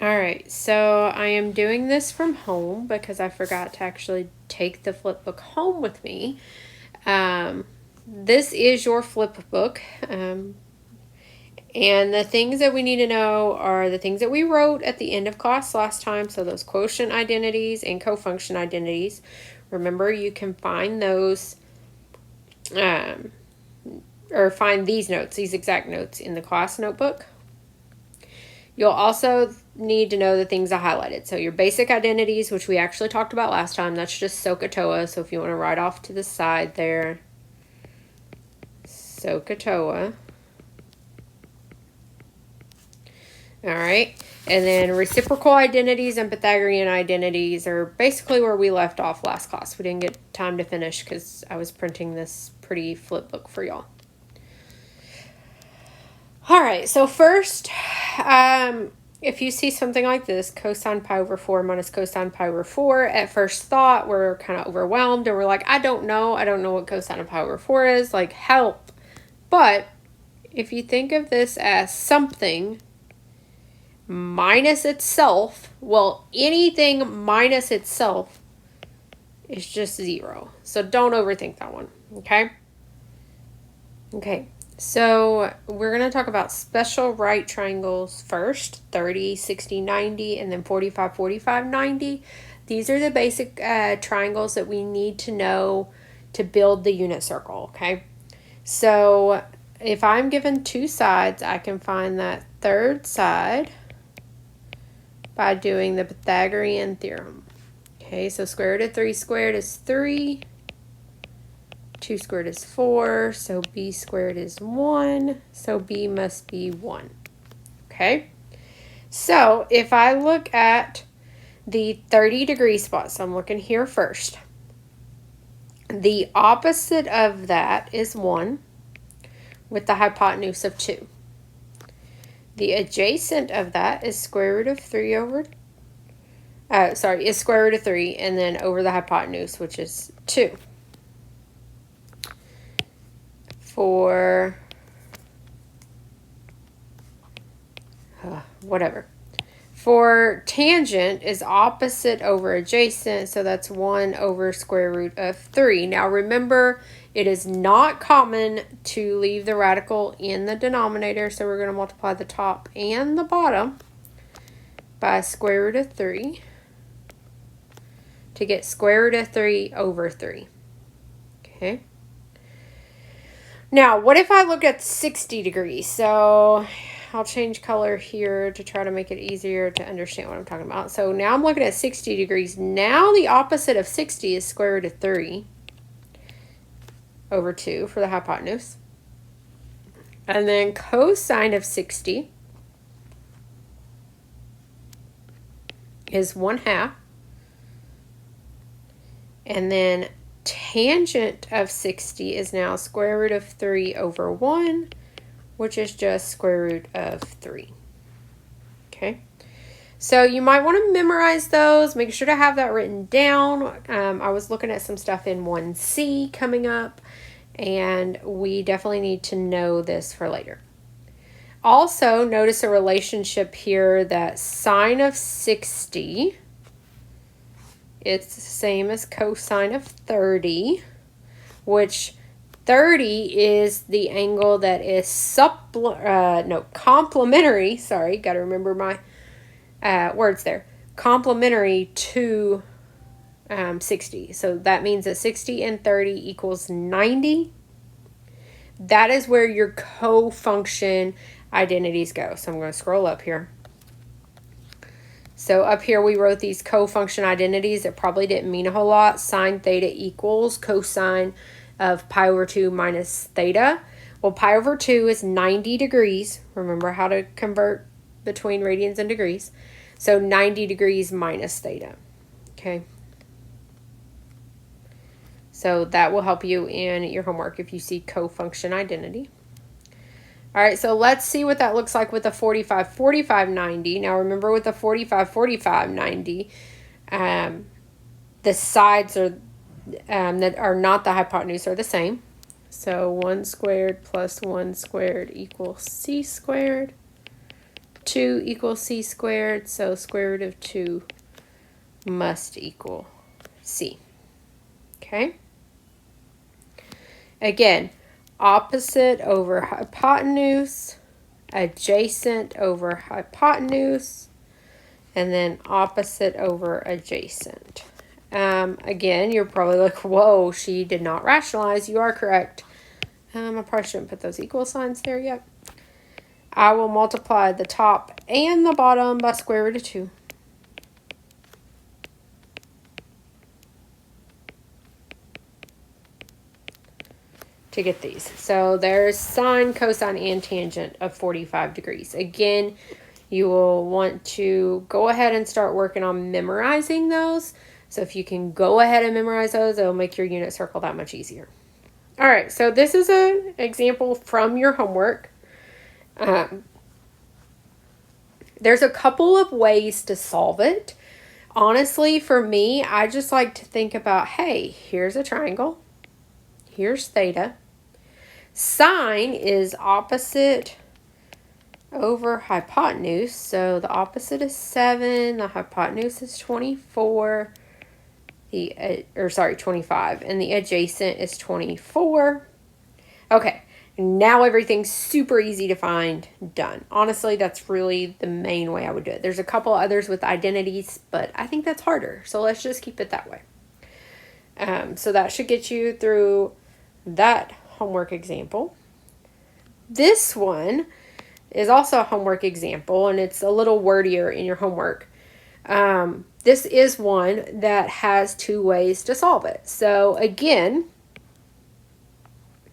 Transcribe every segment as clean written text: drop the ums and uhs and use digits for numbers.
All right, so I am doing this from home because I forgot to actually take the flip book home with me. This is your flip book. And the things that we need to know are the things that we wrote at the end of class last time. So those quotient identities and cofunction identities. Remember, you can find those, or find these notes, these exact notes in the class notebook. You'll also need to know the things I highlighted. So your basic identities, which we actually talked about last time, that's just Sohcahtoa. So if you want to write off to the side there, Sohcahtoa. All right. And then reciprocal identities and Pythagorean identities are basically where we left off last class. We didn't get time to finish because I was printing this pretty flip book for y'all. All right. So first, if you see something like this, cosine pi over 4 minus cosine pi over 4, at first thought, we're kind of overwhelmed and we're like, I don't know what cosine of pi over 4 is, like help. But if you think of this as something minus itself, well, anything minus itself is just 0. So don't overthink that one, okay? Okay, so we're going to talk about special right triangles first, 30, 60, 90, and then 45, 45, 90. These are the basic triangles that we need to know to build the unit circle, okay? So if I'm given two sides, I can find that third side by doing the Pythagorean theorem. Okay, so square root of 3 squared is 3. 2 squared is 4. So b squared is 1. So b must be 1. Okay, so if I look at the 30-degree spot, so I'm looking here first. The opposite of that is 1 with the hypotenuse of 2. The adjacent of that is square root of 3 over, is square root of 3 and then over the hypotenuse, which is 2. For, whatever. For tangent is opposite over adjacent, so that's 1 over square root of 3. Now remember, it is not common to leave the radical in the denominator, so we're going to multiply the top and the bottom by square root of 3 to get square root of 3 over 3. Okay. Now, what if I look at 60 degrees? So I'll change color here to try to make it easier to understand what I'm talking about. So now I'm looking at 60 degrees. Now the opposite of 60 is square root of 3 over 2 for the hypotenuse. And then cosine of 60 is 1/2. And then tangent of 60 is now square root of 3 over 1, which is just square root of 3. Okay, so you might want to memorize those. Make sure to have that written down. I was looking at some stuff in 1C coming up, and we definitely need to know this for later. Also, notice a relationship here that sine of 60, it's the same as cosine of 30, which 30 is the angle that is complementary. Sorry, got to remember my words there. Complementary to 60. So that means that 60 and 30 equals 90. That is where your cofunction identities go. So I'm going to scroll up here. So up here we wrote these cofunction identities that probably didn't mean a whole lot. Sine theta equals cosine of pi over 2 minus theta. Well, pi over 2 is 90 degrees. Remember how to convert between radians and degrees. So 90 degrees minus theta. Okay. So that will help you in your homework if you see cofunction identity. All right, so let's see what that looks like with a 45, 45, 90. Now remember with the 45, 45, 90, the sides are that are not the hypotenuse are the same. So 1 squared plus 1 squared equals c squared. 2 equals c squared, so square root of 2 must equal c. Okay? Again, opposite over hypotenuse, adjacent over hypotenuse, and then opposite over adjacent. Again, you're probably like, whoa, she did not rationalize. You are correct. I probably shouldn't put those equal signs there yet. I will multiply the top and the bottom by square root of 2. To get these. So there's sine, cosine, and tangent of 45 degrees. Again, you will want to go ahead and start working on memorizing those. So if you can go ahead and memorize those, it'll make your unit circle that much easier. All right, so this is an example from your homework. There's a couple of ways to solve it. Honestly, for me, I just like to think about, hey, here's a triangle. Here's theta. Sine is opposite over hypotenuse. So the opposite is 7. The hypotenuse is 24. 25. And the adjacent is 24. Okay. Now everything's super easy to find. Done. Honestly, that's really the main way I would do it. There's a couple others with identities, but I think that's harder. So let's just keep it that way. So that should get you through that homework example. This one is also a homework example, and it's a little wordier in your homework. This is one that has 2 ways to solve it. So again,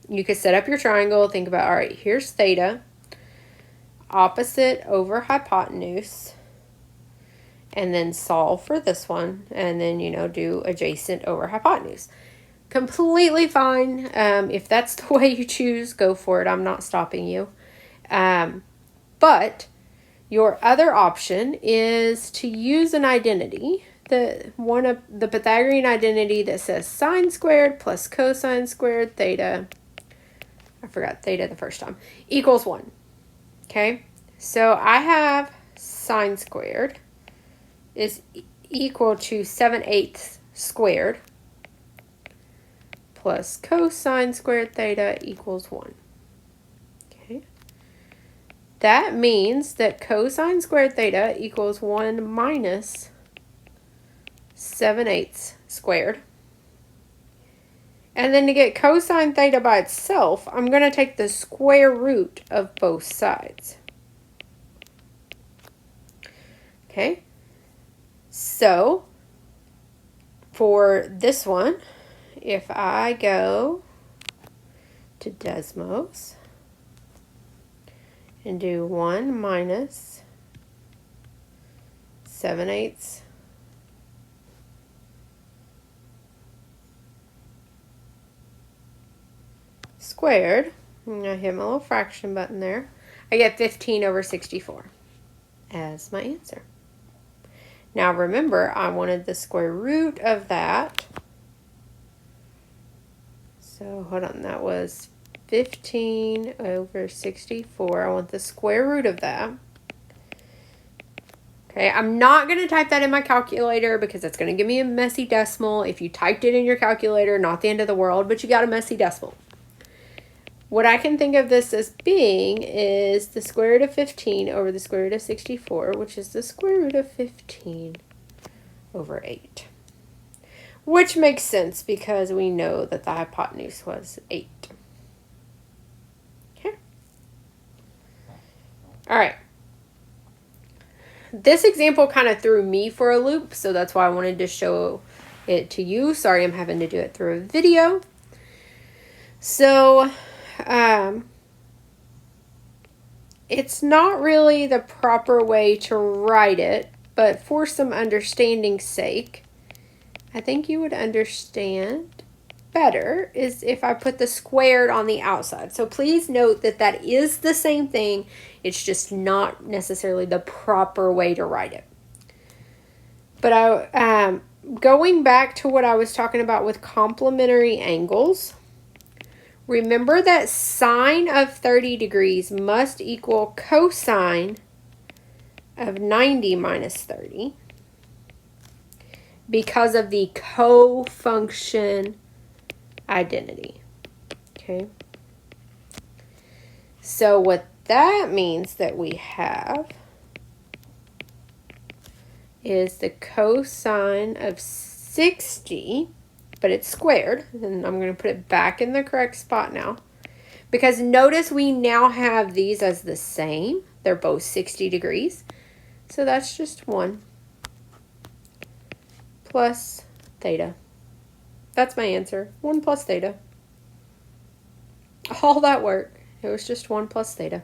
you could set up your triangle, think about, all right, here's theta, opposite over hypotenuse, and then solve for this one, and then, do adjacent over hypotenuse. Completely fine. If that's the way you choose, go for it. I'm not stopping you. But your other option is to use an identity, the Pythagorean identity that says sine squared plus cosine squared theta, I forgot theta the first time, equals 1. Okay, so I have sine squared is equal to 7/8 squared plus cosine squared theta equals 1. Okay. That means that cosine squared theta equals 1 minus 7/8 squared. And then to get cosine theta by itself, I'm going to take the square root of both sides. Okay. So, for this one, if I go to Desmos and do 1 minus 7/8 squared, and I hit my little fraction button there, I get 15 over 64 as my answer. Now remember, I wanted the square root of that. So hold on, that was 15 over 64. I want the square root of that. Okay, I'm not going to type that in my calculator because it's going to give me a messy decimal. If you typed it in your calculator, not the end of the world, but you got a messy decimal. What I can think of this as being is the square root of 15 over the square root of 64, which is the square root of 15 over 8. Which makes sense because we know that the hypotenuse was 8. Okay. All right. This example kind of threw me for a loop, so that's why I wanted to show it to you. Sorry, I'm having to do it through a video. So, it's not really the proper way to write it, but for some understanding's sake, I think you would understand better is if I put the squared on the outside. So please note that that is the same thing. It's just not necessarily the proper way to write it. But going back to what I was talking about with complementary angles, remember that sine of 30 degrees must equal cosine of 90 minus 30 because of the cofunction identity. Okay. So what that means that we have is the cosine of 60, but it's squared, and I'm going to put it back in the correct spot now. Because notice we now have these as the same. They're both 60 degrees. So that's just 1 plus theta. That's my answer. 1 plus theta. All that work. It was just 1 plus theta.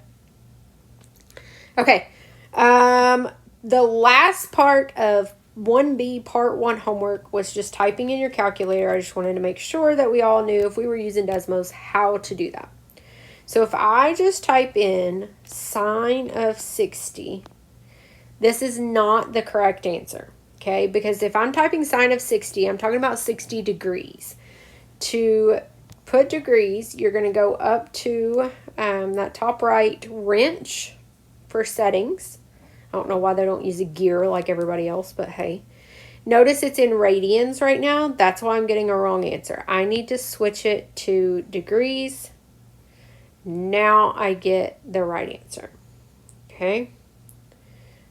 Okay. The last part of 1B part 1 homework was just typing in your calculator. I just wanted to make sure that we all knew if we were using Desmos how to do that. So if I just type in sine of 60, this is not the correct answer, okay? Because if I'm typing sine of 60, I'm talking about 60 degrees. To put degrees, you're going to go up to that top right wrench for settings. I don't know why they don't use a gear like everybody else, but hey. Notice it's in radians right now. That's why I'm getting a wrong answer. I need to switch it to degrees. Now I get the right answer. Okay.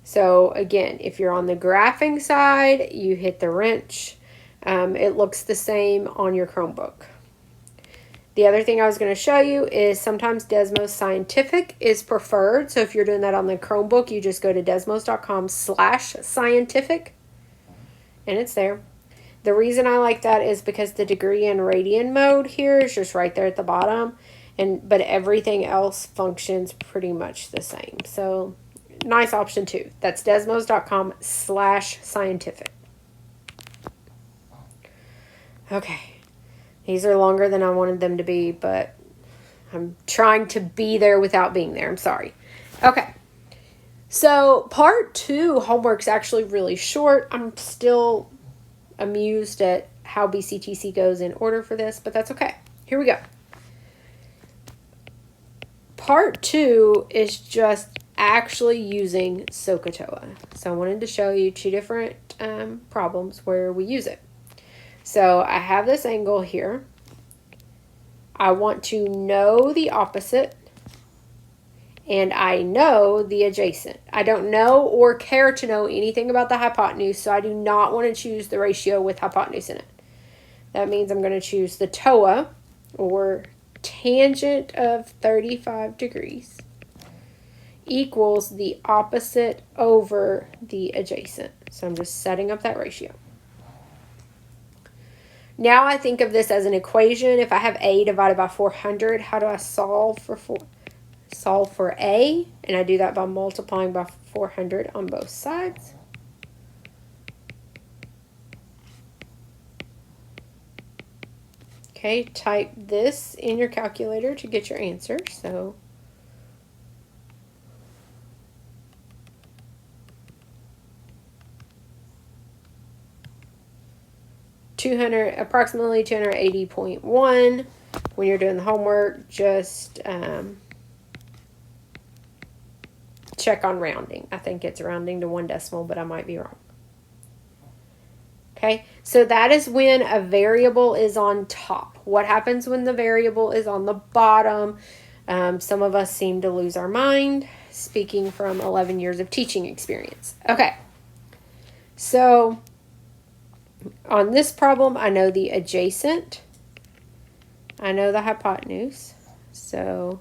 So again, if you're on the graphing side, you hit the wrench. It looks the same on your Chromebook. The other thing I was going to show you is sometimes Desmos Scientific is preferred. So if you're doing that on the Chromebook, you just go to desmos.com/scientific and it's there. The reason I like that is because the degree and radian mode here is just right there at the bottom. But everything else functions pretty much the same. So nice option too. That's desmos.com/scientific. Okay. These are longer than I wanted them to be, but I'm trying to be there without being there. I'm sorry. Okay. So part 2 homework's actually really short. I'm still amused at how BCTC goes in order for this, but that's okay. Here we go. Part 2 is just actually using Sohcahtoa. So I wanted to show you 2 different problems where we use it. So I have this angle here. I want to know the opposite, and I know the adjacent. I don't know or care to know anything about the hypotenuse, so I do not want to choose the ratio with hypotenuse in it. That means I'm going to choose the TOA, or tangent of 35 degrees, equals the opposite over the adjacent. So I'm just setting up that ratio. Now I think of this as an equation. If I have A divided by 400, how do I solve for A? And I do that by multiplying by 400 on both sides. Okay, type this in your calculator to get your answer. So approximately 280.1. When you're doing the homework, just check on rounding. I think it's rounding to 1 decimal, but I might be wrong. Okay, so that is when a variable is on top. What happens when the variable is on the bottom? Some of us seem to lose our mind, speaking from 11 years of teaching experience. Okay, so on this problem, I know the adjacent. I know the hypotenuse. So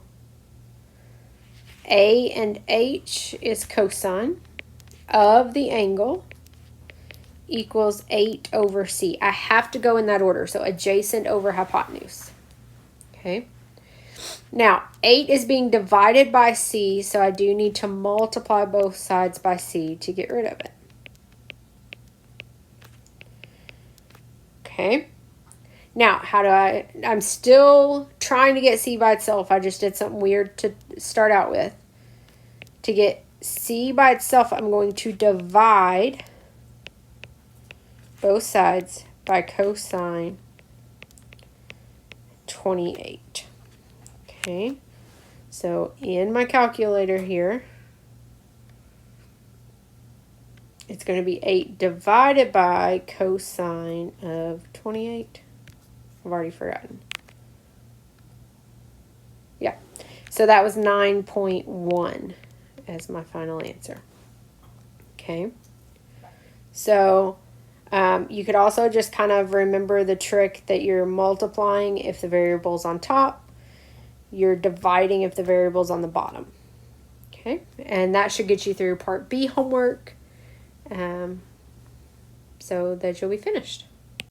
A and H is cosine of the angle equals 8 over C. I have to go in that order. So adjacent over hypotenuse. Okay. Now, 8 is being divided by C, so I do need to multiply both sides by C to get rid of it. Okay. Now, I'm still trying to get C by itself. I just did something weird to start out with. To get C by itself, I'm going to divide both sides by cosine 28. Okay, so in my calculator here, it's going to be 8 divided by cosine of 28. I've already forgotten. Yeah. So that was 9.1 as my final answer. Okay. So you could also just kind of remember the trick that you're multiplying if the variable's on top. You're dividing if the variable's on the bottom. Okay. And that should get you through Part B homework. So that you'll be finished.